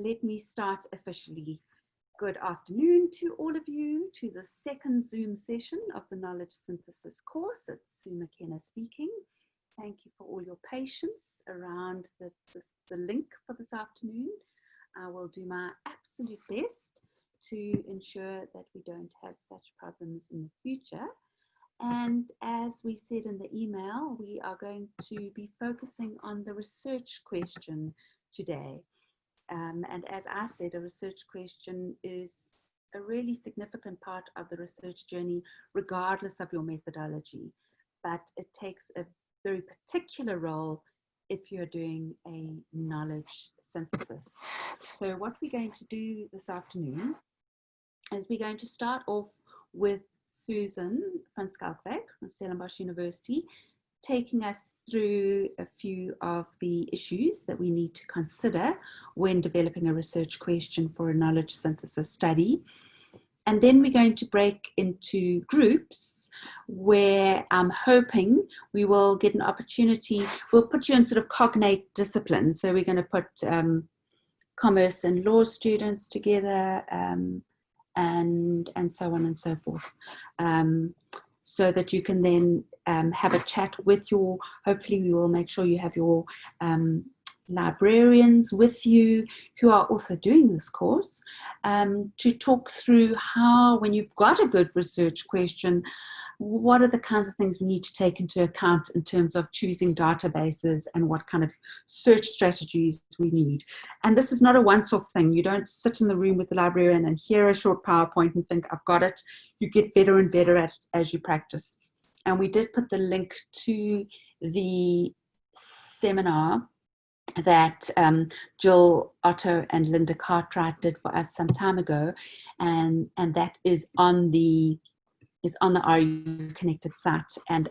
let me start officially. Good afternoon to all of you, to the second Zoom session of the Knowledge Synthesis course. It's Sue McKenna speaking. Thank you for all your patience around the link for this afternoon. I will do my absolute best to ensure that we don't have such problems in the future. And as we said in the email, we are going to be focusing on the research question today. And as I said, a research question is a really significant part of the research journey, regardless of your methodology. But it takes a very particular role if you're doing a knowledge synthesis. So what we're going to do this afternoon is we're going to start off with Susan van Schalkwyk from Stellenbosch University, taking us through a few of the issues that we need to consider when developing a research question for a knowledge synthesis study. And then we're going to break into groups where I'm hoping we will get an opportunity. We'll put you in sort of cognate disciplines. So we're going to put commerce and law students together, and so on and so forth, so that you can then have a chat with your, hopefully we will make sure you have your librarians with you who are also doing this course, to talk through how, when you've got a good research question, what are the kinds of things we need to take into account in terms of choosing databases and what kind of search strategies we need. And this is not a once-off thing. You don't sit in the room with the librarian and hear a short PowerPoint and think, I've got it. You get better and better at it as you practice. And we did put the link to the seminar that Jill Otto and Linda Cartwright did for us some time ago. And that is on the RU Connected site, and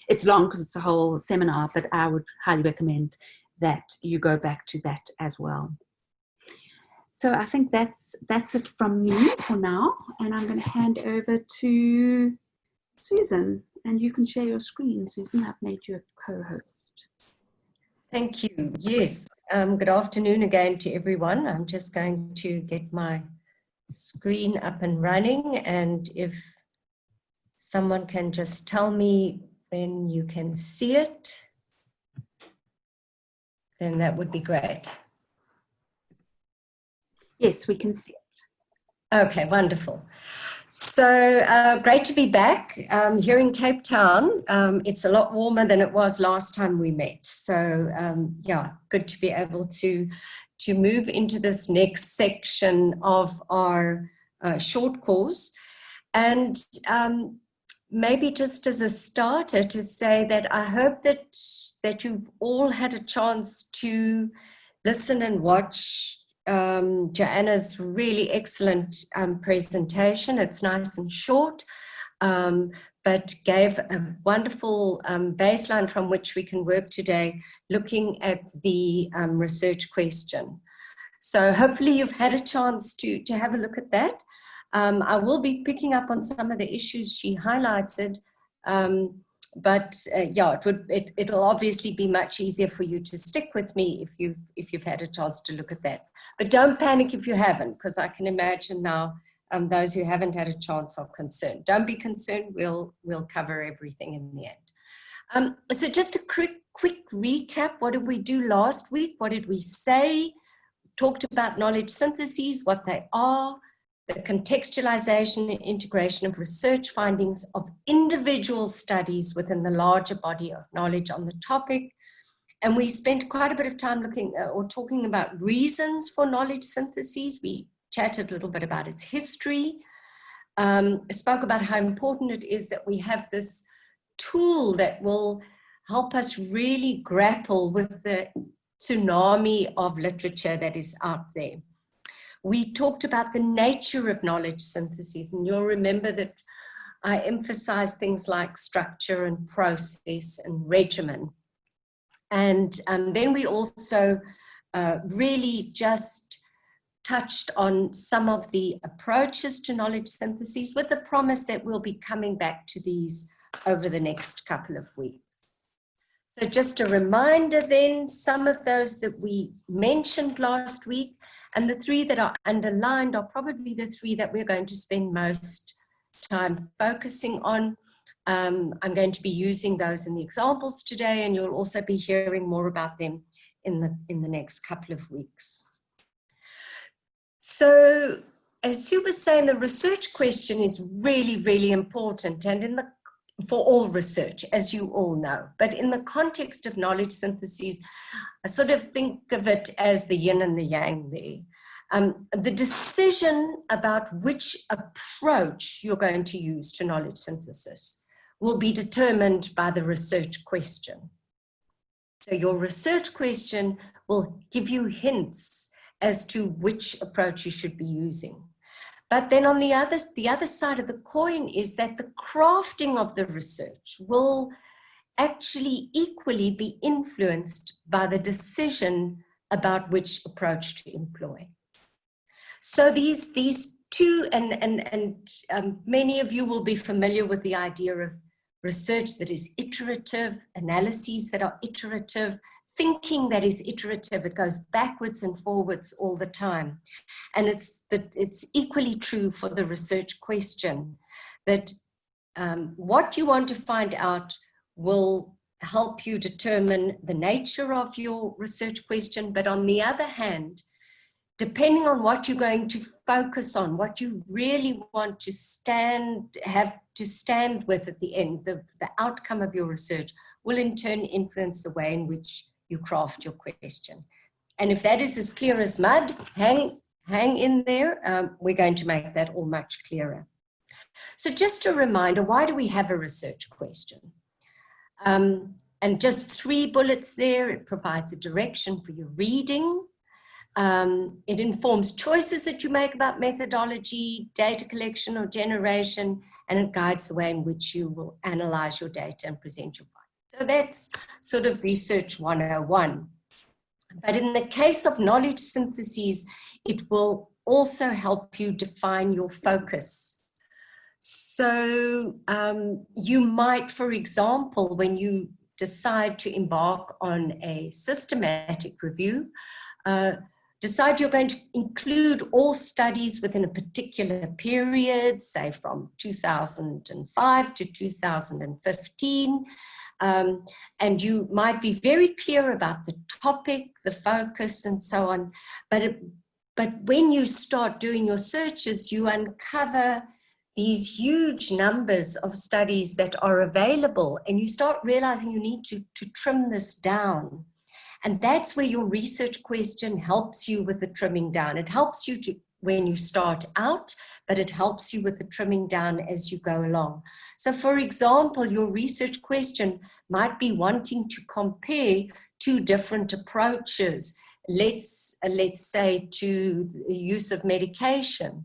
it's long because it's a whole seminar, but I would highly recommend that you go back to that as well. So I think that's it from me for now, and I'm going to hand over to Susan, and you can share your screen. Susan, I've made you a co-host. Thank you. Yes, good afternoon again to everyone. I'm just going to get my screen up and running, and if someone can just tell me when you can see it, then that would be great. Yes, we can see it. Okay, wonderful. So great to be back here in Cape Town. It's a lot warmer than it was last time we met. So yeah, good to be able to move into this next section of our short course. And maybe just as a starter to say that I hope that you've all had a chance to listen and watch Joanna's really excellent presentation. It's nice and short, but gave a wonderful baseline from which we can work today, looking at the research question. So hopefully you've had a chance to have a look at that. I will be picking up on some of the issues she highlighted, but yeah, it'll obviously be much easier for you to stick with me if you've had a chance to look at that. But don't panic if you haven't, because I can imagine now those who haven't had a chance are concerned. Don't be concerned. We'll cover everything in the end. So just a quick recap. What did we do last week? What did we say? Talked about knowledge syntheses, what they are, the contextualization and integration of research findings of individual studies within the larger body of knowledge on the topic. And we spent quite a bit of time looking or talking about reasons for knowledge syntheses. We chatted a little bit about its history, spoke about how important it is that we have this tool that will help us really grapple with the tsunami of literature that is out there. We talked about the nature of knowledge syntheses, and you'll remember that I emphasized things like structure and process and regimen. And then we also really just touched on some of the approaches to knowledge syntheses, with the promise that we'll be coming back to these over the next couple of weeks. So just a reminder then, some of those that we mentioned last week, And the three that are underlined are probably the three that we're going to spend most time focusing on. I'm going to be using those in the examples today, and you'll also be hearing more about them in the next couple of weeks. So, as Sue was saying, the research question is really, really important, and for all research, as you all know. But in the context of knowledge syntheses, I sort of think of it as the yin and the yang there. The decision about which approach you're going to use to knowledge synthesis will be determined by the research question. So your research question will give you hints as to which approach you should be using. But then on the other side of the coin is that the crafting of the research will actually equally be influenced by the decision about which approach to employ. So these two, and many of you will be familiar with the idea of research that is iterative, analyses that are iterative, thinking that is iterative. It goes backwards and forwards all the time. And it's equally true for the research question, that what you want to find out will help you determine the nature of your research question. But on the other hand, depending on what you're going to focus on, what you really want to have to stand with at the end, the outcome of your research will in turn influence the way in which you craft your question. And if that is as clear as mud, hang in there. We're going to make that all much clearer. So just a reminder, why do we have a research question? And just 3 bullets there. It provides a direction for your reading. It informs choices that you make about methodology, data collection or generation, and it guides the way in which you will analyze your data and present your findings. So that's sort of research 101. But in the case of knowledge syntheses, it will also help you define your focus. So you might, for example, when you decide to embark on a systematic review, decide you're going to include all studies within a particular period, say from 2005 to 2015. And you might be very clear about the topic, the focus, and so on. But when you start doing your searches, you uncover these huge numbers of studies that are available, and you start realizing you need to trim this down. And that's where your research question helps you with the trimming down. It helps you when you start out, but it helps you with the trimming down as you go along. So for example, your research question might be wanting to compare 2 different approaches. Let's say to the use of medication.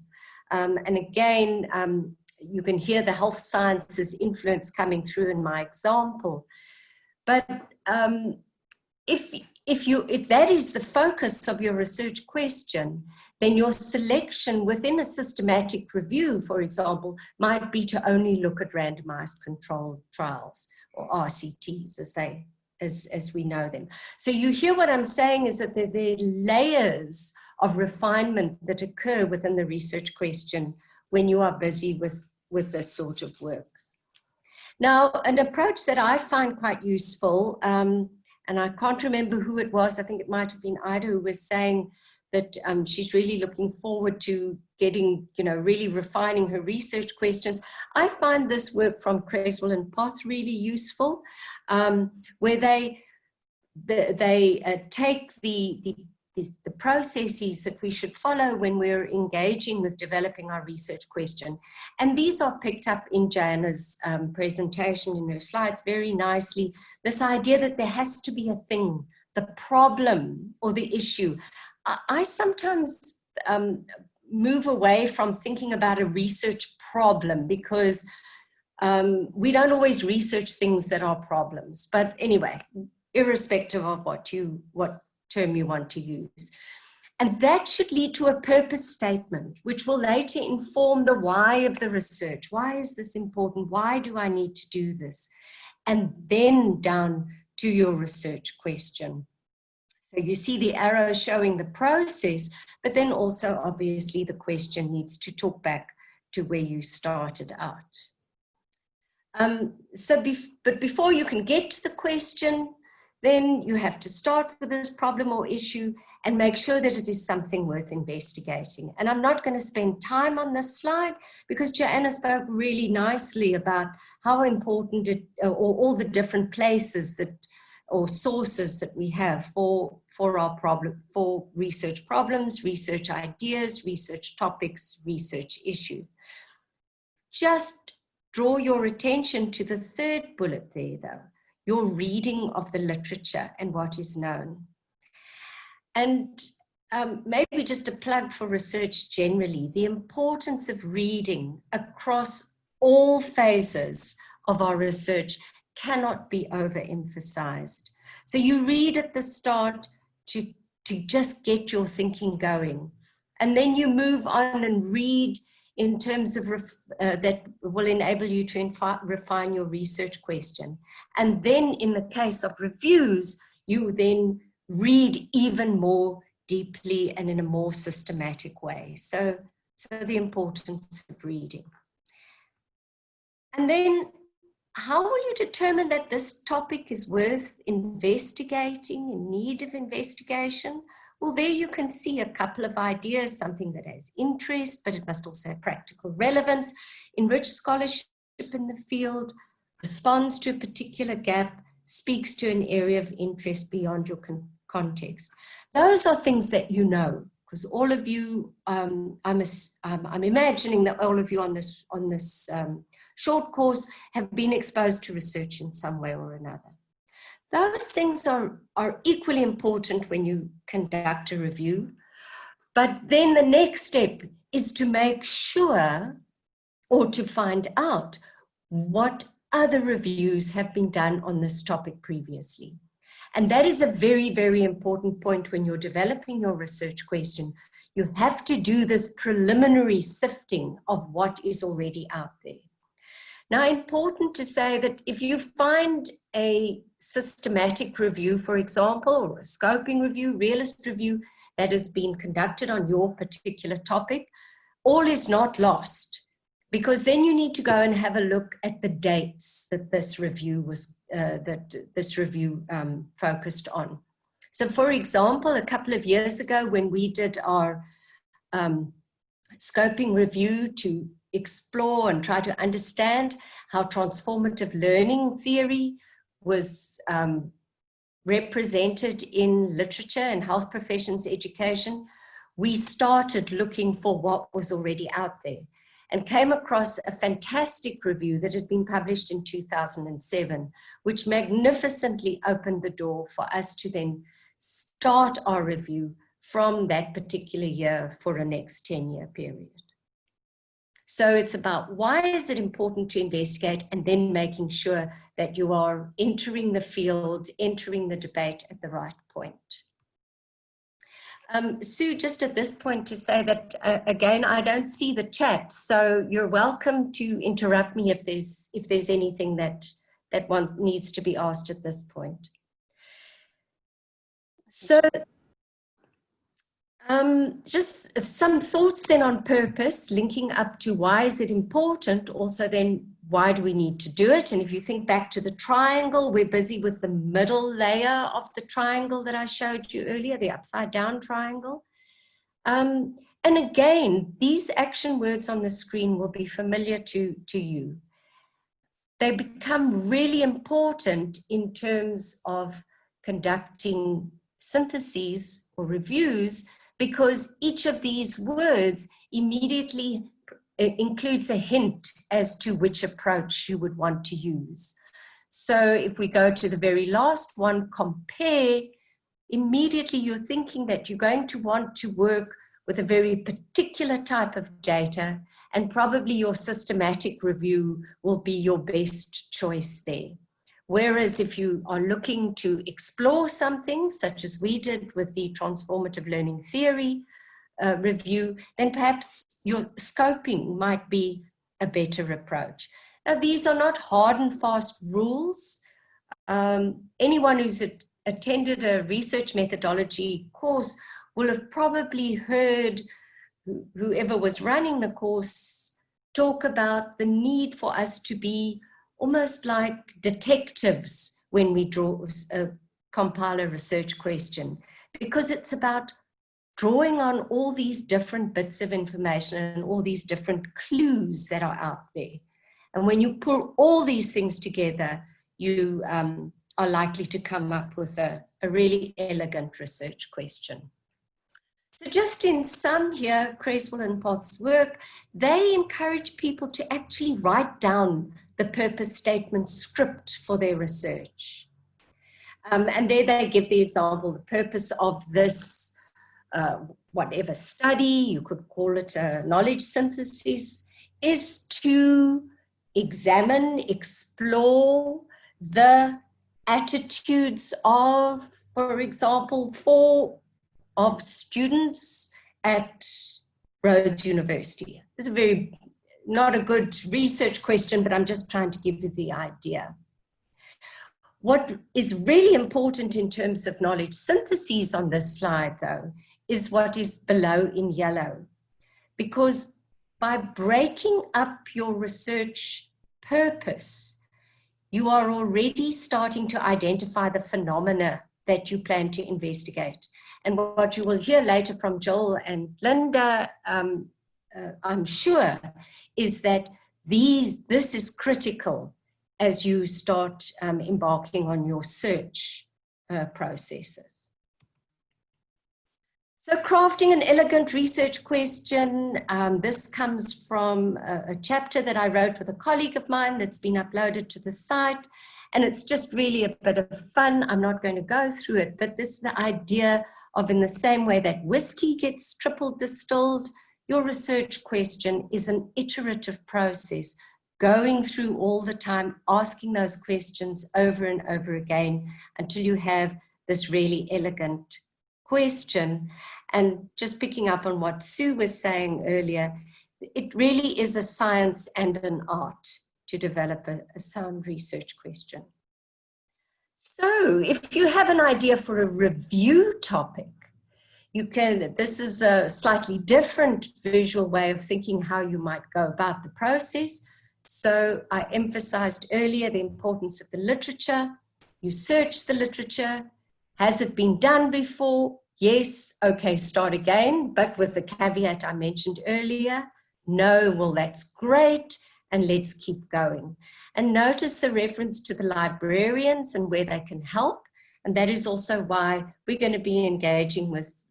And again, you can hear the health sciences influence coming through in my example. But if that is the focus of your research question, then your selection within a systematic review, for example, might be to only look at randomized controlled trials, or RCTs as we know them. So you hear what I'm saying is that there are layers of refinement that occur within the research question when you are busy with this sort of work. Now, an approach that I find quite useful, and I can't remember who it was, I think it might have been Ida, who was saying that she's really looking forward to getting, really refining her research questions. I find this work from Creswell and Poth really useful, where they take the processes that we should follow when we're engaging with developing our research question. And these are picked up in Joanna's presentation in her slides very nicely. This idea that there has to be a thing, the problem or the issue. I sometimes move away from thinking about a research problem because we don't always research things that are problems. But anyway, irrespective of what term you want to use. And that should lead to a purpose statement, which will later inform the why of the research. Why is this important? Why do I need to do this? And then down to your research question. So you see the arrow showing the process, but then also obviously the question needs to talk back to where you started out. But before you can get to the question, then you have to start with this problem or issue and make sure that it is something worth investigating. And I'm not going to spend time on this slide because Joanna spoke really nicely about how important it, or all the different places that, or sources that we have for our problem, for research problems, research ideas, research topics, research issue. Just draw your attention to the third bullet there though, your reading of the literature and what is known. And maybe just a plug for research generally, the importance of reading across all phases of our research cannot be overemphasized. So you read at the start to just get your thinking going. And then you move on and read in terms of that will enable you to refine your research question. And then in the case of reviews, you then read even more deeply and in a more systematic way. So the importance of reading. And then how will you determine that this topic is worth investigating, in need of investigation? Well, there you can see a couple of ideas, something that has interest, but it must also have practical relevance, enrich scholarship in the field, responds to a particular gap, speaks to an area of interest beyond your context. Those are things that you know, because all of you, I'm imagining that all of you on this short course have been exposed to research in some way or another. Those things are equally important when you conduct a review, but then the next step is to make sure or to find out what other reviews have been done on this topic previously. And that is a very, very important point when you're developing your research question. You have to do this preliminary sifting of what is already out there. Now, important to say that if you find a systematic review, for example, or a scoping review, realist review that has been conducted on your particular topic, all is not lost, because then you need to go and have a look at the dates that this review was focused on. So, for example, a couple of years ago, when we did our scoping review to explore and try to understand how transformative learning theory was represented in literature and health professions education, we started looking for what was already out there and came across a fantastic review that had been published in 2007, which magnificently opened the door for us to then start our review from that particular year for a next 10-year period. So it's about why is it important to investigate, and then making sure that you are entering the field, entering the debate at the right point. Sue, just at this point to say that, again, I don't see the chat, so you're welcome to interrupt me if there's anything that one needs to be asked at this point. So just some thoughts then on purpose, linking up to why is it important, also then why do we need to do it? And if you think back to the triangle, we're busy with the middle layer of the triangle that I showed you earlier, the upside down triangle. And again, these action words on the screen will be familiar to you. They become really important in terms of conducting syntheses or reviews, because each of these words immediately includes a hint as to which approach you would want to use. So if we go to the very last one, compare, immediately you're thinking that you're going to want to work with a very particular type of data, and probably your systematic review will be your best choice there. Whereas if you are looking to explore something, such as we did with the transformative learning theory review, then perhaps your scoping might be a better approach. Now, these are not hard and fast rules. Anyone who's attended a research methodology course will have probably heard whoever was running the course talk about the need for us to be almost like detectives when we compile a research question, because it's about drawing on all these different bits of information and all these different clues that are out there. And when you pull all these things together, you are likely to come up with a really elegant research question. So just in sum here, Creswell and Potts' work, they encourage people to actually write down the purpose statement script for their research. And there they give the example, the purpose of this whatever study, you could call it a knowledge synthesis, is to examine, explore the attitudes of, for example, of students at Rhodes University. It's not a good research question, but I'm just trying to give you the idea. What is really important in terms of knowledge syntheses on this slide, though, is what is below in yellow. Because by breaking up your research purpose, you are already starting to identify the phenomena that you plan to investigate. And what you will hear later from Joel and Linda, I'm sure, is that this is critical as you start embarking on your search processes. So crafting an elegant research question, this comes from a chapter that I wrote with a colleague of mine that's been uploaded to the site, and it's just really a bit of fun. I'm not going to go through it, but this is the idea of, in the same way that whiskey gets triple distilled, your research question is an iterative process, going through all the time, asking those questions over and over again until you have this really elegant question. And just picking up on what Sue was saying earlier, it really is a science and an art to develop a sound research question. So if you have an idea for a review topic, this is a slightly different visual way of thinking how you might go about the process. So I emphasized earlier the importance of the literature. You search the literature. Has it been done before? Yes, okay, start again, but with the caveat I mentioned earlier. No, well, that's great, and let's keep going. And notice the reference to the librarians and where they can help. And that is also why we're going to be engaging with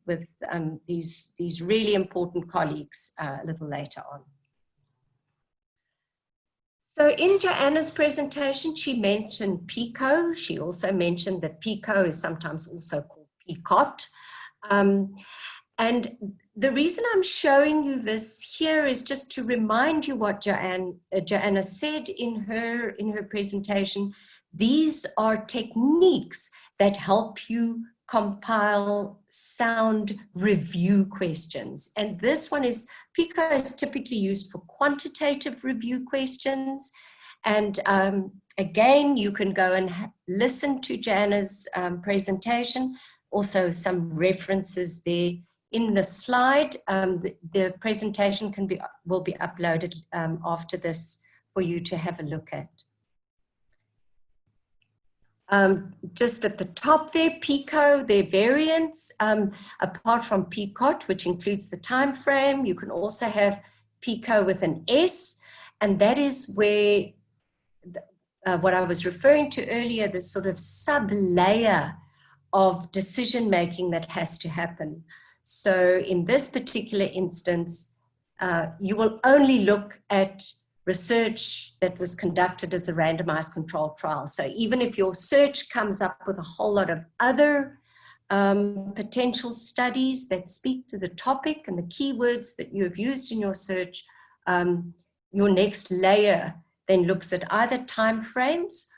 these really important colleagues a little later on. So in Joanna's presentation, she mentioned PICO. She also mentioned that PICO is sometimes also called PICOT. And the reason I'm showing you this here is just to remind you what Joanna said in her presentation. These are techniques that help you compile sound review questions. And this one is, PICO is typically used for quantitative review questions. And again, you can go and listen to Joanna's presentation. Also some references there in the slide. The presentation will be uploaded after this for you to have a look at. Just at the top there, PICO, their variants, apart from PICOT, which includes the time frame, you can also have PICO with an S, and that is where what I was referring to earlier, the sort of sub-layer of decision making that has to happen. So in this particular instance, you will only look at research that was conducted as a randomized controlled trial. So even if your search comes up with a whole lot of other potential studies that speak to the topic and the keywords that you have used in your search, your next layer then looks at either time frames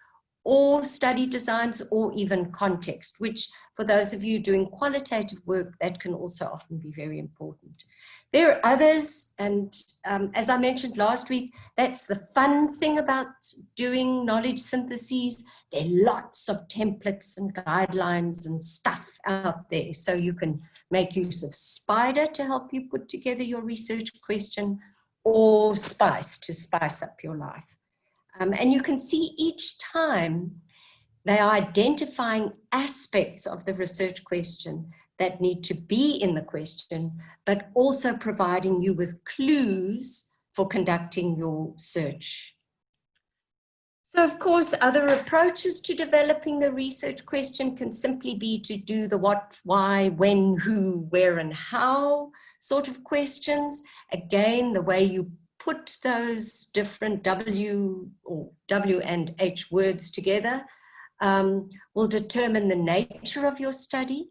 or study designs, or even context, which for those of you doing qualitative work, that can also often be very important. There are others, and as I mentioned last week, that's the fun thing about doing knowledge syntheses. There are lots of templates and guidelines and stuff out there, so you can make use of Spider to help you put together your research question, or Spice to spice up your life. And you can see each time they are identifying aspects of the research question that need to be in the question, but also providing you with clues for conducting your search. So of course, other approaches to developing the research question can simply be to do the what, why, when, who, where, and how sort of questions. Again, the way you put those different W and H words together will determine the nature of your study.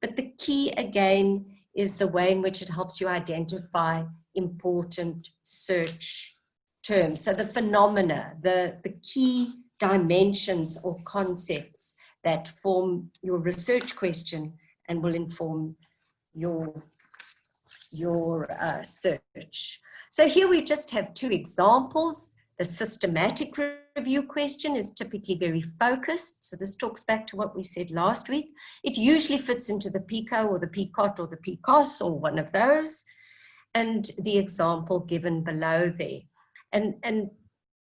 But the key, again, is the way in which it helps you identify important search terms. So the phenomena, the key dimensions or concepts that form your research question and will inform your search. So here we just have two examples. The systematic review question is typically very focused. So this talks back to what we said last week. It usually fits into the PICO or the PICOT or the PICOS or one of those. And the example given below there. And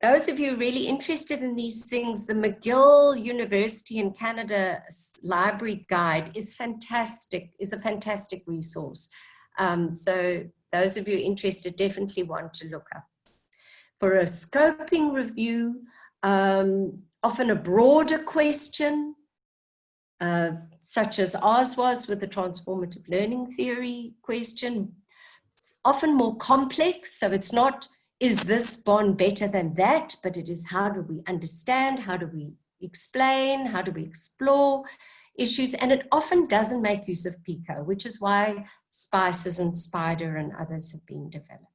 those of you really interested in these things, the McGill University in Canada Library Guide is fantastic, is a fantastic resource. So those of you interested definitely want to look up. For a scoping review, often a broader question, such as ours was with the transformative learning theory question, it's often more complex. So it's not, is this bond better than that? But it is, how do we understand? How do we explain? How do we explore issues? And it often doesn't make use of PICO, which is why Spices and Spider and others have been developed.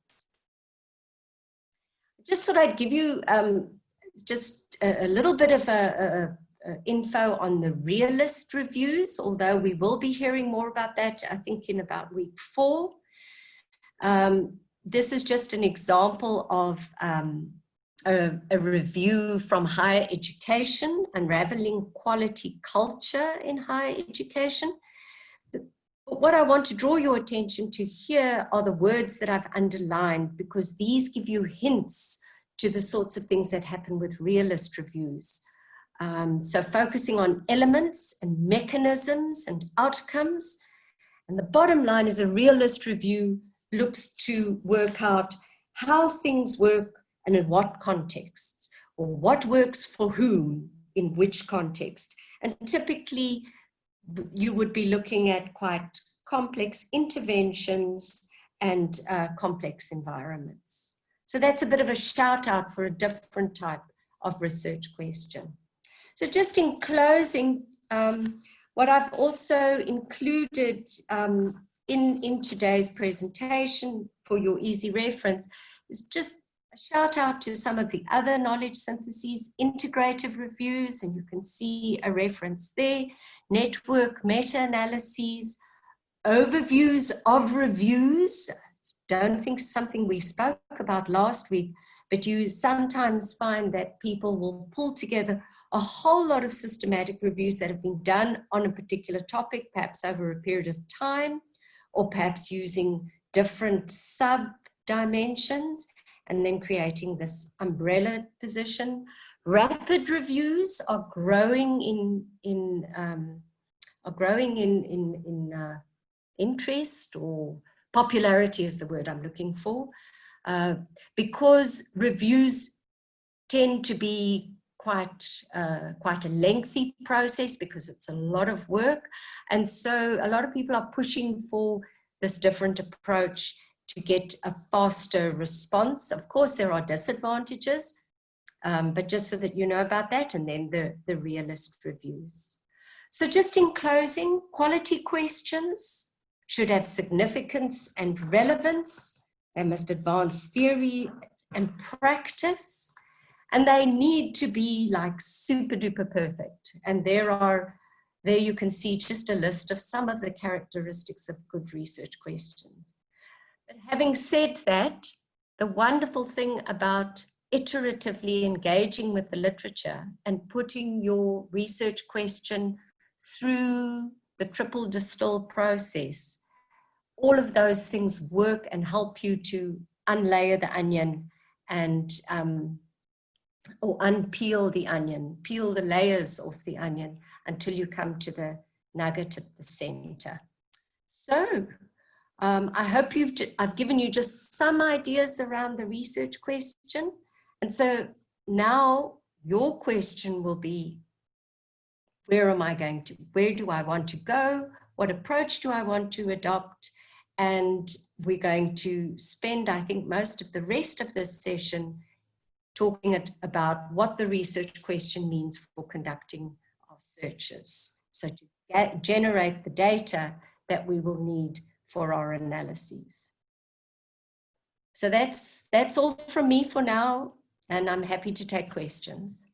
Just thought I'd give you just a little bit of info on the realist reviews, although we will be hearing more about that, I think, in about week 4. This is just an example of a review from higher education, unraveling quality culture in higher education. What I want to draw your attention to here are the words that I've underlined, because these give you hints to the sorts of things that happen with realist reviews. So focusing on elements and mechanisms and outcomes. And the bottom line is a realist review looks to work out how things work and in what contexts, or what works for whom in which context. And typically, you would be looking at quite complex interventions and complex environments. So that's a bit of a shout out for a different type of research question. So just in closing, what I've also included in today's presentation for your easy reference is just a shout out to some of the other knowledge syntheses, integrative reviews, and you can see a reference there, network meta-analyses, overviews of reviews. Don't think something we spoke about last week, but you sometimes find that people will pull together a whole lot of systematic reviews that have been done on a particular topic, perhaps over a period of time, or perhaps using different sub-dimensions, and then creating this umbrella position. Rapid reviews are growing in interest, or popularity is the word I'm looking for, because reviews tend to be quite a lengthy process, because it's a lot of work. And so a lot of people are pushing for this different approach to get a faster response. Of course, there are disadvantages, but just so that you know about that, and then the realist reviews. So just in closing, quality questions should have significance and relevance. They must advance theory and practice. And they need to be like super duper perfect. And there you can see just a list of some of the characteristics of good research questions. But having said that, the wonderful thing about iteratively engaging with the literature and putting your research question through the triple distill process, all of those things work and help you to unlayer the onion and or unpeel the onion, peel the layers off the onion until you come to the nugget at the center. So I hope I've given you just some ideas around the research question. And so now your question will be, where do I want to go? What approach do I want to adopt? And we're going to spend, I think, most of the rest of this session talking about what the research question means for conducting our searches. So to generate the data that we will need for our analyses. So that's all from me for now, and I'm happy to take questions.